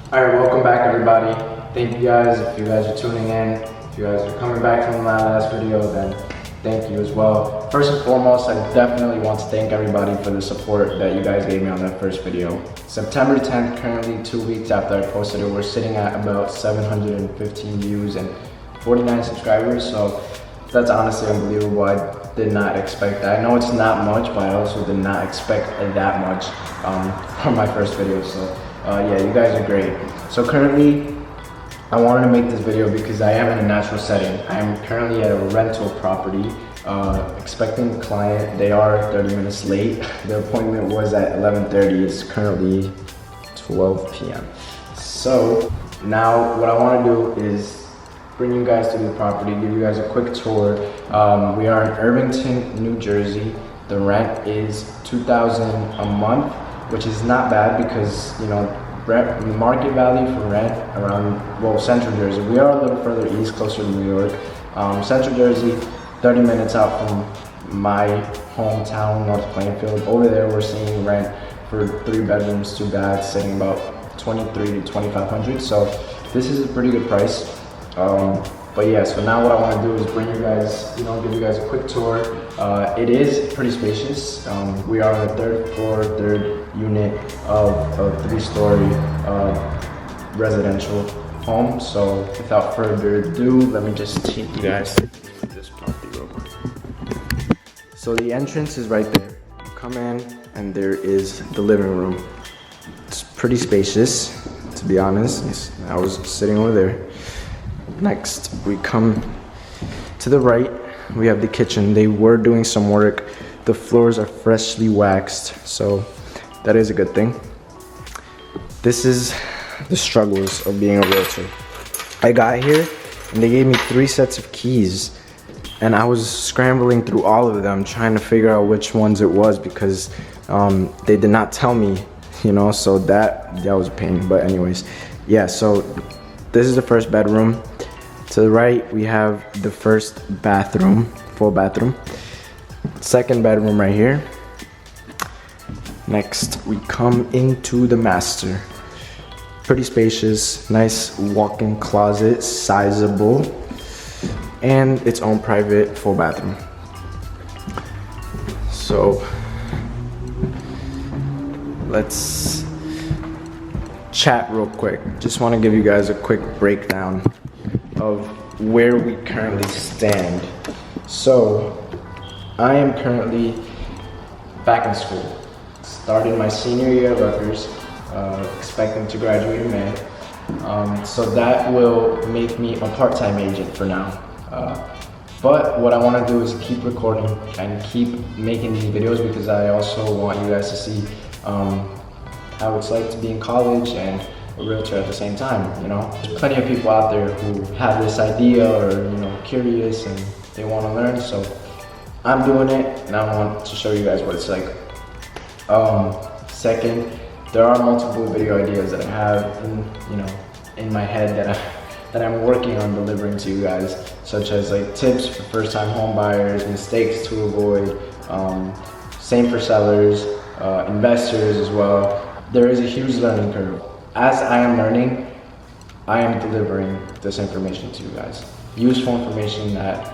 Alright, welcome back everybody. Thank you guys. If you guys are tuning in, if you guys are coming back from my last video, then thank you as well. First and foremost, I definitely want to thank everybody for the support that you guys gave me on that first video. September 10th, currently 2 weeks after I posted it, we're sitting at about 715 views and 49 subscribers, so that's honestly unbelievable. I did not expect that. I know it's not much, but I also did not expect that much from my first video, so yeah, you guys are great. So currently, I wanted to make this video because I am in a natural setting. I am currently at a rental property, expecting a client. They are 30 minutes late. Their appointment was at 11:30. It's currently 12 p.m. So now what I want to do is bring you guys to the property, give you guys a quick tour. We are in Irvington, New Jersey. The rent is $2,000 a month, which is not bad because, you know, the market value for rent around, well, Central Jersey. We are a little further east, closer to New York. Central Jersey, 30 minutes out from my hometown, North Plainfield. Over there, we're seeing rent for 3 bedrooms, 2 baths, sitting about $2,300 to $2,500. So this is a pretty good price. But yeah, so now what I want to do is bring you guys, you know, give you guys a quick tour. It is pretty spacious. We are on the 3rd floor, 3rd unit of a 3-story residential home. So without further ado, let me just take you guys to this property real quick. So the entrance is right there. You come in and there is the living room. It's pretty spacious, to be honest. I was sitting over there. Next, we come to the right. We have the kitchen. They were doing some work. The floors are freshly waxed, so that is a good thing. This is the struggles of being a realtor. I got here and they gave me 3 sets of keys, and I was scrambling through all of them trying to figure out which ones it was because they did not tell me, you know, so that was a pain. But anyways, yeah, so this is the first bedroom. To the right, we have the first bathroom, full bathroom. Second bedroom right here. Next, we come into the master. Pretty spacious, nice walk-in closet, sizable, and its own private full bathroom. So, let's chat real quick. Just want to give you guys a quick breakdown of where we currently stand. So I am currently back in school. Started my senior year at Rutgers, expecting to graduate in May. So that will make me a part-time agent for now. But what I want to do is keep recording and keep making these videos because I also want you guys to see how it's like to be in college and a realtor at the same time, you know. There's plenty of people out there who have this idea or, you know, curious and they want to learn, so I'm doing it and I want to show you guys what it's like. Second, there are multiple video ideas that I have in my head that I'm working on delivering to you guys, such as like tips for first-time home buyers, mistakes to avoid, same for sellers, investors as well. There is a huge learning curve. As I am learning, I am delivering this information to you guys. Useful information that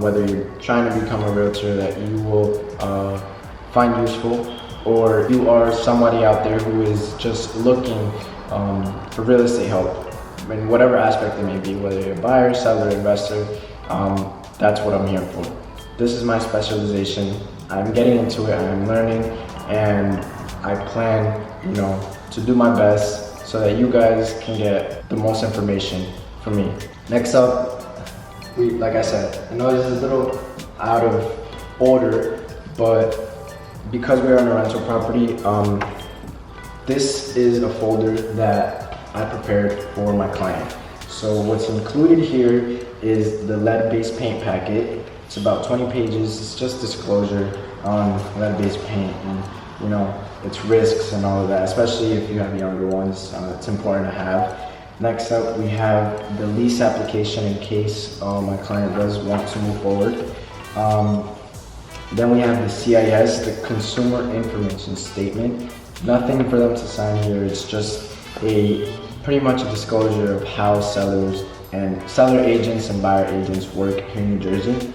whether you're trying to become a realtor that you will find useful, or you are somebody out there who is just looking for real estate help in whatever aspect it may be, whether you're a buyer, seller, investor, that's what I'm here for. This is my specialization. I'm getting into it, I'm learning, and I plan, you know, to do my best so that you guys can get the most information from me. Next up, like I said, I know this is a little out of order, but because we're on a rental property, this is a folder that I prepared for my client. So what's included here is the lead-based paint packet. It's about 20 pages. It's just disclosure on lead-based paint and, you know, its risks and all of that, especially if you have younger ones. It's important to have. Next up, we have the lease application in case my client does want to move forward. Then we have the CIS, the Consumer Information Statement. Nothing for them to sign here. It's just a pretty much a disclosure of how seller agents and buyer agents work here in New Jersey.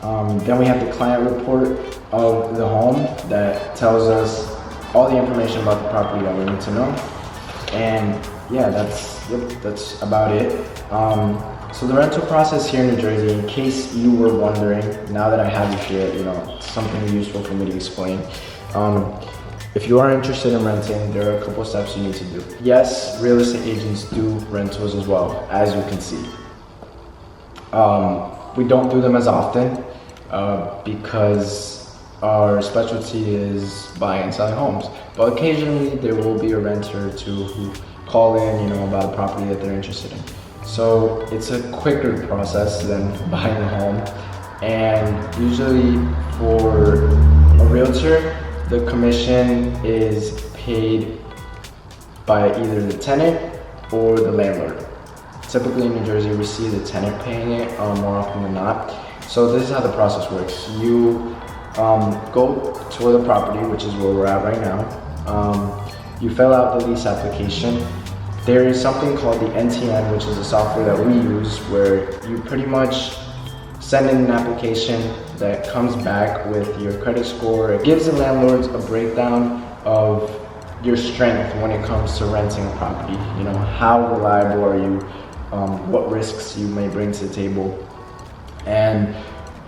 Then we have the client report of the home that tells us all the information about the property that we need to know. And yeah, that's about it. So the rental process here in New Jersey, in case you were wondering, now that I have you here, it's something useful for me to explain. If you are interested in renting, there are a couple steps you need to do. Yes, real estate agents do rentals as well, as you can see. We don't do them as often because our specialty is buying and selling homes. But occasionally there will be a renter or two who call in, about a property that they're interested in. So it's a quicker process than buying a home. And usually for a realtor, the commission is paid by either the tenant or the landlord. Typically in New Jersey, we see the tenant paying it more often than not. So this is how the process works. You go tour the property, which is where we're at right now. You fill out the lease application. There is something called the NTN, which is a software that we use where you pretty much send in an application that comes back with your credit score. It gives the landlords a breakdown of your strength when it comes to renting a property. How reliable are you? What risks you may bring to the table. And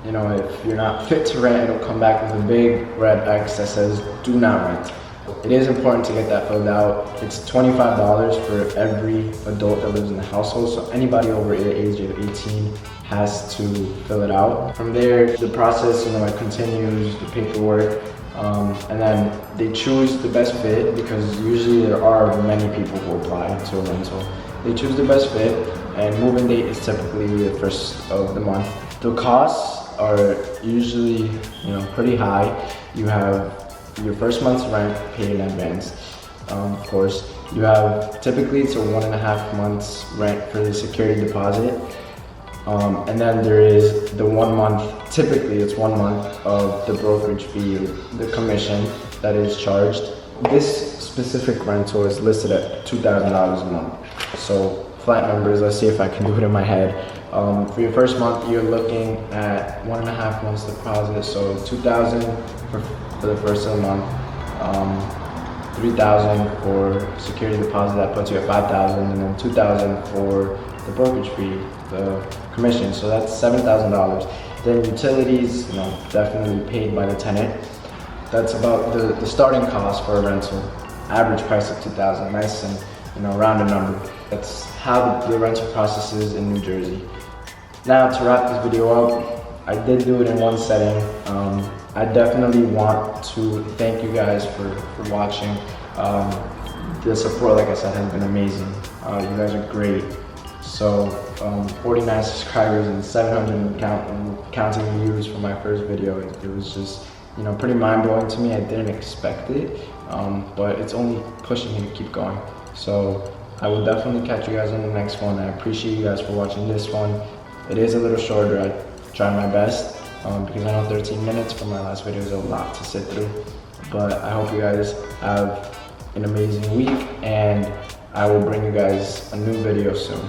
if you're not fit to rent, it'll come back with a big red X that says do not rent. It is important to get that filled out. It's $25 for every adult that lives in the household, so anybody over the age of 18 has to fill it out. From there, the process, it continues, the paperwork, and then they choose the best fit, because usually there are many people who apply to a rental. They choose the best fit, and move-in date is typically the first of the month. The costs are usually, pretty high. You have your first month's rent paid in advance. Of course, you have typically it's a 1.5 months rent for the security deposit. And then there is the 1 month, typically it's 1 month of the brokerage fee, the commission that is charged. This specific rental is listed at $2,000 a month. So flat numbers, let's see if I can do it in my head. For your first month, you're looking at 1.5 months deposit, so $2,000 for the first of the month, $3,000 for security deposit, that puts you at $5,000, and then $2,000 for the brokerage fee, the commission, so that's $7,000. Then utilities, definitely paid by the tenant. That's about the starting cost for a rental. Average price of $2,000, nice and rounded number. That's how the rental process is in New Jersey. Now to wrap this video up, I did do it in one setting. I definitely want to thank you guys for watching. The support, like I said, has been amazing. You guys are great. So 49 subscribers and 700 counting views for my first video. It was just pretty mind-blowing to me. I didn't expect it, but it's only pushing me to keep going. So I will definitely catch you guys in the next one. I appreciate you guys for watching this one. It is a little shorter. I tried my best because I know 13 minutes from my last video is a lot to sit through. But I hope you guys have an amazing week, and I will bring you guys a new video soon.